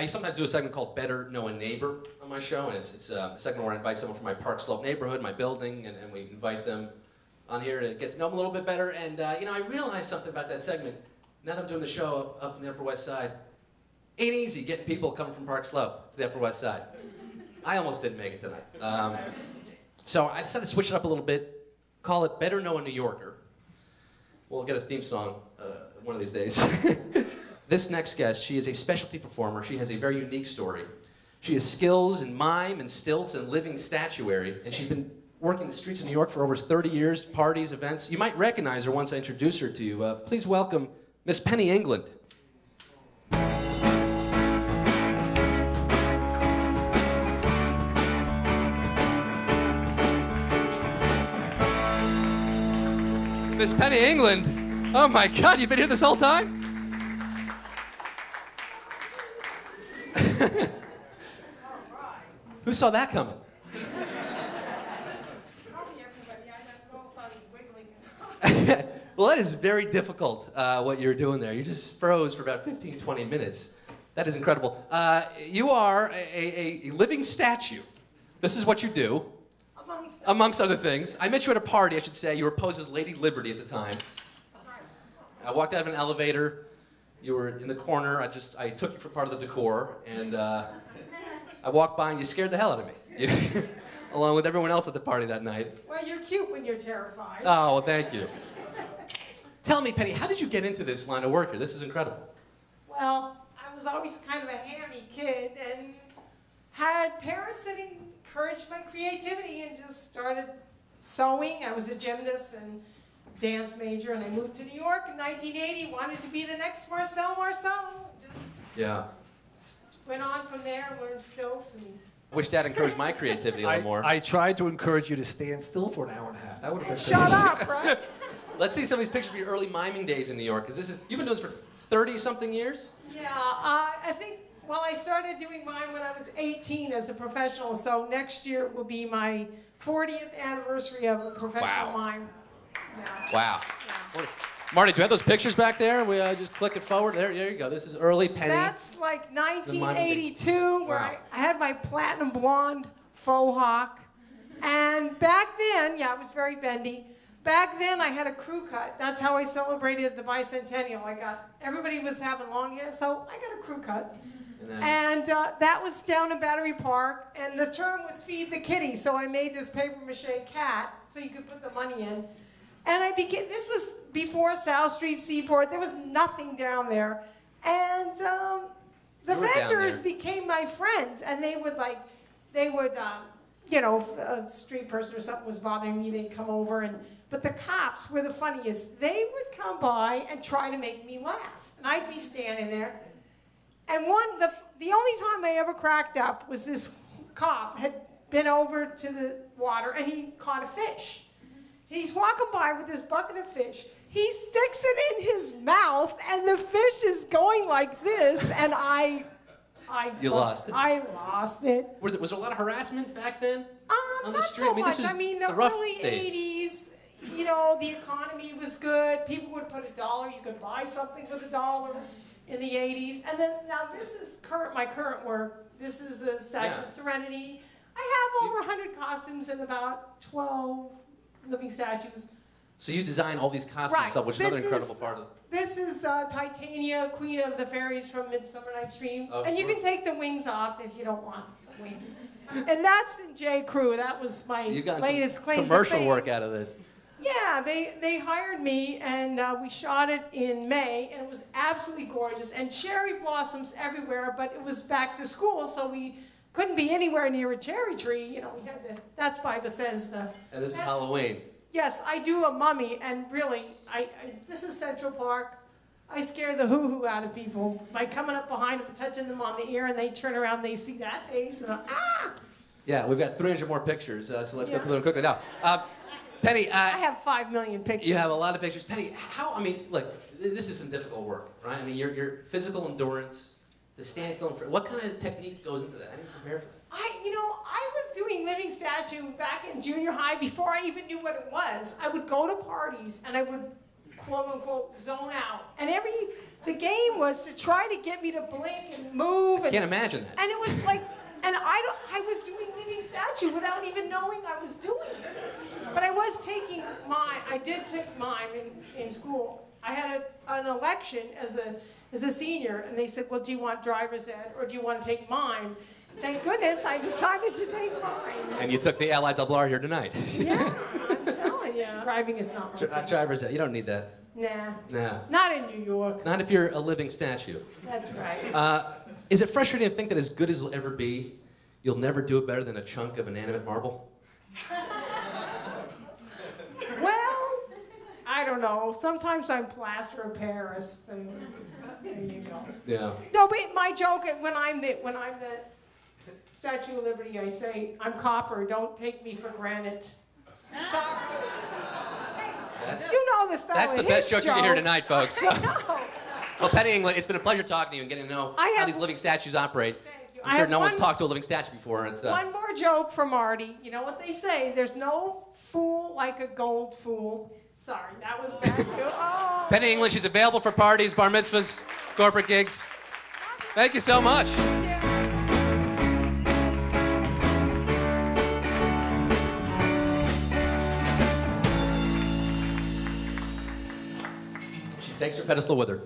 I sometimes do a segment called Better Know a Neighbor on my show, and it's a segment where I invite someone from my Park Slope neighborhood, my building, and we invite them on here to get to know them a little bit better. And I realized something about that segment. Now that I'm doing the show up in the Upper West Side, ain't easy getting people coming from Park Slope to the Upper West Side. I almost didn't make it tonight. So I decided to switch it up a little bit, call it Better Know a New Yorker. We'll get a theme song one of these days. This next guest, she is a specialty performer. She has a very unique story. She has skills in mime and stilts and living statuary, and she's been working the streets of New York for over 30 years, parties, events. You might recognize her once I introduce her to you. Please welcome Miss Penny England. Miss Penny England. Oh my God, you've been here this whole time? Who saw that coming? Well, that is very difficult, what you're doing there. You just froze for about 15, 20 minutes. That is incredible. You are a living statue. This is what you do. Amongst other things. I met you at a party, I should say. You were posed as Lady Liberty at the time. I walked out of an elevator. You were in the corner. I took you for part of the decor, and I walked by and you scared the hell out of me. Along with everyone else at the party that night. Well, you're cute when you're terrified. Oh, well, thank you. Tell me, Penny, how did you get into this line of work here? This is incredible. Well, I was always kind of a hammy kid and had parents that encouraged my creativity and just started sewing. I was a gymnast and dance major, and I moved to New York in 1980, wanted to be the next Marcel. Just went on from there and learned stilts. And I wish Dad encouraged my creativity a little more. I tried to encourage you to stand still for an hour and a half. That would have been shut up, right? Let's see some of these pictures of your early miming days in New York, because you've been doing this for 30-something years? Yeah, I think, well, I started doing mime when I was 18 as a professional, so next year will be my 40th anniversary of a professional mime. Yeah. Wow. Yeah. Marty, do you have those pictures back there? We just click it forward. There you go. This is early Penny. That's like 1982, where I had my platinum blonde faux hawk. And back then, yeah, it was very bendy. Back then, I had a crew cut. That's how I celebrated the bicentennial. Everybody was having long hair, so I got a crew cut. And that was down in Battery Park, and the term was feed the kitty, so I made this papier-mâché cat so you could put the money in. And this was before South Street Seaport. There was nothing down there. And the vendors became my friends, and they would a street person or something was bothering me, they'd come over, but the cops were the funniest. They would come by and try to make me laugh. And I'd be standing there. And the only time I ever cracked up was this cop had been over to the water and he caught a fish. He's walking by with this bucket of fish. He sticks it in his mouth and the fish is going like this, and I lost it. Was there a lot of harassment back then? On the not street? so much. The The early 80s, the economy was good. People would put $1. You could buy something with $1 in the 80s. And then, now this is my current work. This is the Statue of Serenity. I have over 100 costumes and about 12 living statues. So you design all these costumes up, which is another incredible part of it. This is Titania, Queen of the Fairies from Midsummer Night's Dream. And you can take the wings off if you don't want the wings. And that's in J.Crew. That was my latest claim to fame. Commercial work out of this. Yeah, they hired me, and we shot it in May, and it was absolutely gorgeous. And cherry blossoms everywhere, but it was back to school, so we couldn't be anywhere near a cherry tree. We had to. That's by Bethesda. And this is Halloween. Yes, I do a mummy, and really, this is Central Park. I scare the hoo-hoo out of people by coming up behind them, touching them on the ear, and they turn around, they see that face, and Yeah, we've got 300 more pictures, so let's go through them quickly. Now, Penny, I have 5 million pictures. You have a lot of pictures. Penny, look, this is some difficult work, right? Your physical endurance, the stand still, what kind of technique goes into that? How do you prepare for that? I was doing living statue back in junior high before I even knew what it was. I would go to parties and I would, quote unquote, zone out. And every The game was to try to get me to blink and move. I can't imagine that. And it was like, and I was doing living statue without even knowing I was doing it. But I was taking mime. I did take mime in school. I had an election as a senior, and they said, well, do you want driver's ed or do you want to take mime? Thank goodness I decided to take mime. And you took the LIRR here tonight. Yeah, I'm telling you. Driving is not my thing. Driver's ed, you don't need that. Nah. No. Not in New York. Not if you're a living statue. That's right. Is it frustrating to think that as good as you'll ever be, you'll never do it better than a chunk of inanimate marble? Well, I don't know. Sometimes I'm plaster of Paris, and there you go. Yeah. No, but my joke when I'm the Statue of Liberty, I say I'm copper. Don't take me for granite. Sorry. You know the style. That's of the best his joke you can hear jokes. tonight, folks. I know. Well, Penny England, it's been a pleasure talking to you and getting to know how these living statues operate. Thank you. I'm sure no one's talked to a living statue before. It's, One more joke for Marty. You know what they say? There's no fool like a gold fool. Sorry, that was bad too. Oh. Penny English is available for parties, bar mitzvahs, corporate gigs. Thank you so much. She takes her pedestal with her.